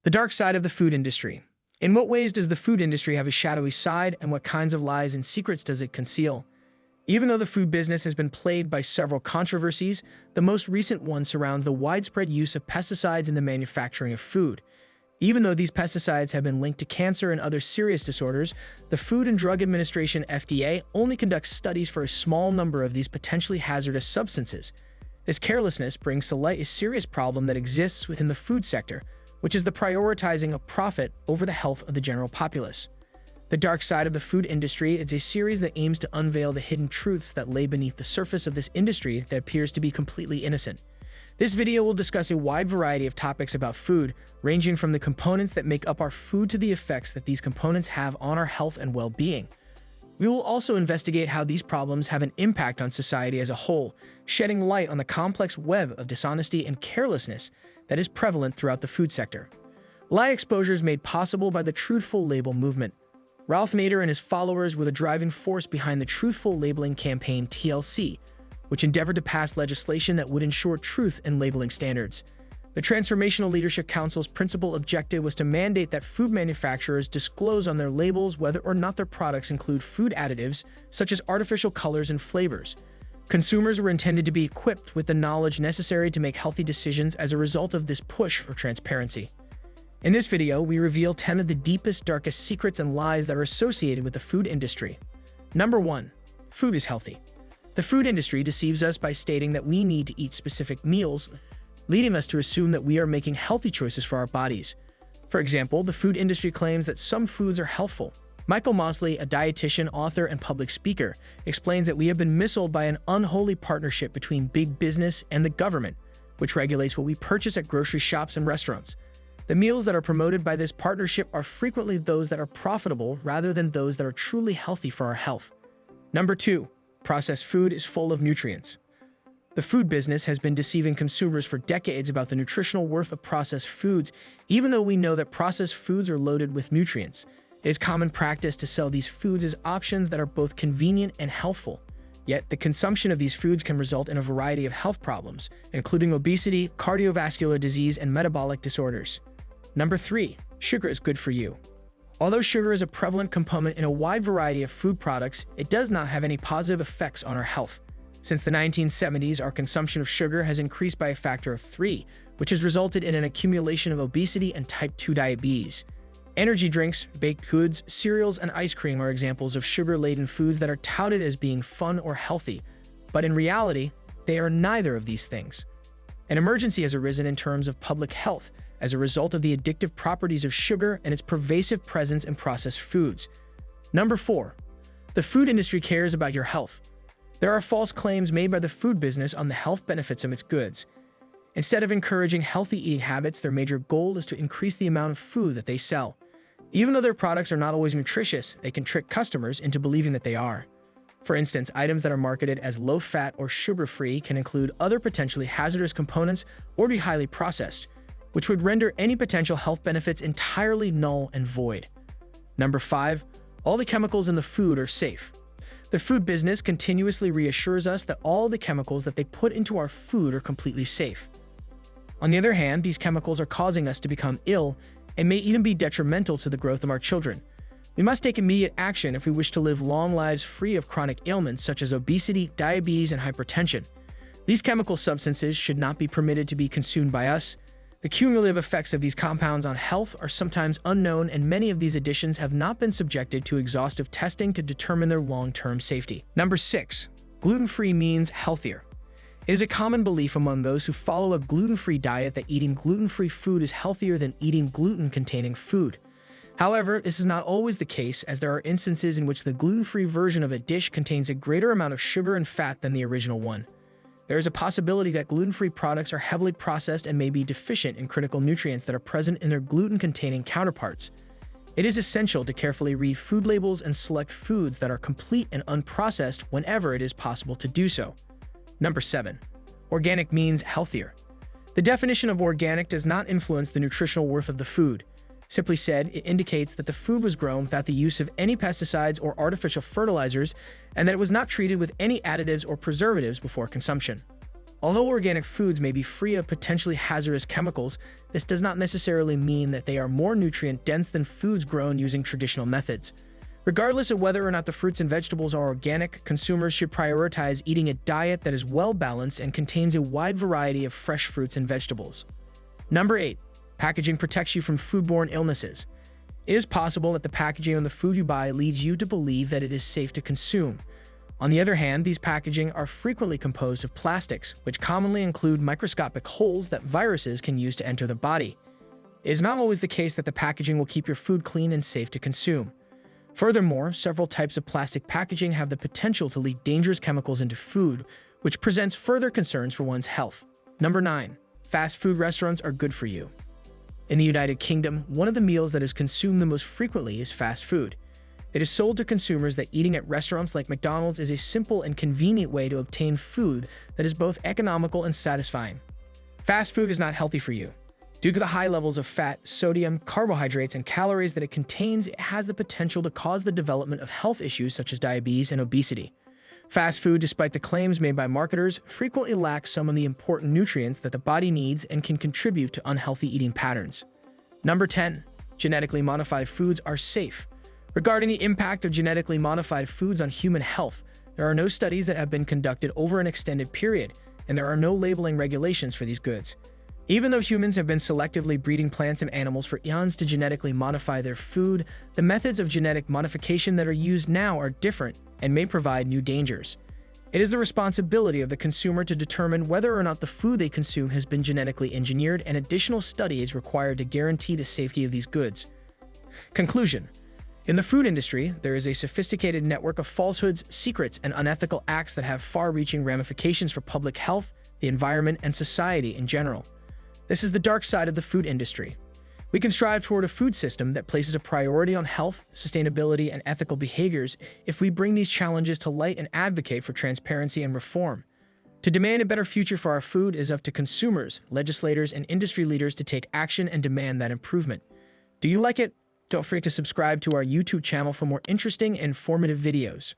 The dark side of the food industry. In what ways does the food industry have a shadowy side, and what kinds of lies and secrets does it conceal? Even though the food business has been plagued by several controversies, the most recent one surrounds the widespread use of pesticides in the manufacturing of food. Even though these pesticides have been linked to cancer and other serious disorders, the Food and Drug Administration (FDA) only conducts studies for a small number of these potentially hazardous substances. This carelessness brings to light a serious problem that exists within the food sector, which is the prioritizing of profit over the health of the general populace. The Dark Side of the Food Industry is a series that aims to unveil the hidden truths that lay beneath the surface of this industry that appears to be completely innocent. This video will discuss a wide variety of topics about food, ranging from the components that make up our food to the effects that these components have on our health and well-being. We will also investigate how these problems have an impact on society as a whole, shedding light on the complex web of dishonesty and carelessness that is prevalent throughout the food sector. Lie exposure is made possible by the Truthful Label movement. Ralph Nader and his followers were the driving force behind the Truthful Labeling Campaign (TLC), which endeavored to pass legislation that would ensure truth in labeling standards. The Transformational Leadership Council's principal objective was to mandate that food manufacturers disclose on their labels whether or not their products include food additives, such as artificial colors and flavors. Consumers were intended to be equipped with the knowledge necessary to make healthy decisions as a result of this push for transparency. In this video, we reveal 10 of the deepest, darkest secrets and lies that are associated with the food industry. Number 1. Food is healthy. The food industry deceives us by stating that we need to eat specific meals, leading us to assume that we are making healthy choices for our bodies. For example, the food industry claims that some foods are healthful. Michael Mosley, a dietitian, author, and public speaker, explains that we have been missold by an unholy partnership between big business and the government, which regulates what we purchase at grocery shops and restaurants. The meals that are promoted by this partnership are frequently those that are profitable rather than those that are truly healthy for our health. Number 2. Processed food is full of nutrients. The food business has been deceiving consumers for decades about the nutritional worth of processed foods, even though we know that processed foods are loaded with nutrients. It is common practice to sell these foods as options that are both convenient and healthful. Yet, the consumption of these foods can result in a variety of health problems, including obesity, cardiovascular disease, and metabolic disorders. Number 3. Sugar is good for you. Although sugar is a prevalent component in a wide variety of food products, it does not have any positive effects on our health. Since the 1970s, our consumption of sugar has increased by a factor of 3, which has resulted in an accumulation of obesity and type 2 diabetes. Energy drinks, baked goods, cereals, and ice cream are examples of sugar-laden foods that are touted as being fun or healthy, but in reality, they are neither of these things. An emergency has arisen in terms of public health as a result of the addictive properties of sugar and its pervasive presence in processed foods. Number 4. The food industry cares about your health. There are false claims made by the food business on the health benefits of its goods. Instead of encouraging healthy eating habits, their major goal is to increase the amount of food that they sell. Even though their products are not always nutritious, they can trick customers into believing that they are. For instance, items that are marketed as low-fat or sugar-free can include other potentially hazardous components or be highly processed, which would render any potential health benefits entirely null and void. Number 5. All the chemicals in the food are safe. The food business continuously reassures us that all the chemicals that they put into our food are completely safe. On the other hand, these chemicals are causing us to become ill and may even be detrimental to the growth of our children. We must take immediate action if we wish to live long lives free of chronic ailments such as obesity, diabetes, and hypertension. These chemical substances should not be permitted to be consumed by us. The cumulative effects of these compounds on health are sometimes unknown, and many of these additions have not been subjected to exhaustive testing to determine their long-term safety. Number 6. Gluten-free means healthier. It is a common belief among those who follow a gluten-free diet that eating gluten-free food is healthier than eating gluten-containing food. However, this is not always the case, as there are instances in which the gluten-free version of a dish contains a greater amount of sugar and fat than the original one. There is a possibility that gluten-free products are heavily processed and may be deficient in critical nutrients that are present in their gluten-containing counterparts. It is essential to carefully read food labels and select foods that are complete and unprocessed whenever it is possible to do so. Number 7. Organic means healthier. The definition of organic does not influence the nutritional worth of the food. Simply said, it indicates that the food was grown without the use of any pesticides or artificial fertilizers, and that it was not treated with any additives or preservatives before consumption. Although organic foods may be free of potentially hazardous chemicals, this does not necessarily mean that they are more nutrient-dense than foods grown using traditional methods. Regardless of whether or not the fruits and vegetables are organic, consumers should prioritize eating a diet that is well-balanced and contains a wide variety of fresh fruits and vegetables. Number 8. Packaging protects you from foodborne illnesses. It is possible that the packaging on the food you buy leads you to believe that it is safe to consume. On the other hand, these packaging are frequently composed of plastics, which commonly include microscopic holes that viruses can use to enter the body. It is not always the case that the packaging will keep your food clean and safe to consume. Furthermore, several types of plastic packaging have the potential to leak dangerous chemicals into food, which presents further concerns for one's health. Number 9. Fast food restaurants are good for you. In the United Kingdom, one of the meals that is consumed the most frequently is fast food. It is sold to consumers that eating at restaurants like McDonald's is a simple and convenient way to obtain food that is both economical and satisfying. Fast food is not healthy for you. Due to the high levels of fat, sodium, carbohydrates, and calories that it contains, it has the potential to cause the development of health issues such as diabetes and obesity. Fast food, despite the claims made by marketers, frequently lacks some of the important nutrients that the body needs and can contribute to unhealthy eating patterns. Number 10. Genetically modified foods are safe. Regarding the impact of genetically modified foods on human health, there are no studies that have been conducted over an extended period, and there are no labeling regulations for these goods. Even though humans have been selectively breeding plants and animals for eons to genetically modify their food, the methods of genetic modification that are used now are different and may provide new dangers. It is the responsibility of the consumer to determine whether or not the food they consume has been genetically engineered, and additional study is required to guarantee the safety of these goods. Conclusion. In the food industry, there is a sophisticated network of falsehoods, secrets, and unethical acts that have far-reaching ramifications for public health, the environment, and society in general. This is the dark side of the food industry. We can strive toward a food system that places a priority on health, sustainability, and ethical behaviors if we bring these challenges to light and advocate for transparency and reform. To demand a better future for our food is up to consumers, legislators, and industry leaders to take action and demand that improvement. Do you like it? Don't forget to subscribe to our YouTube channel for more interesting and informative videos.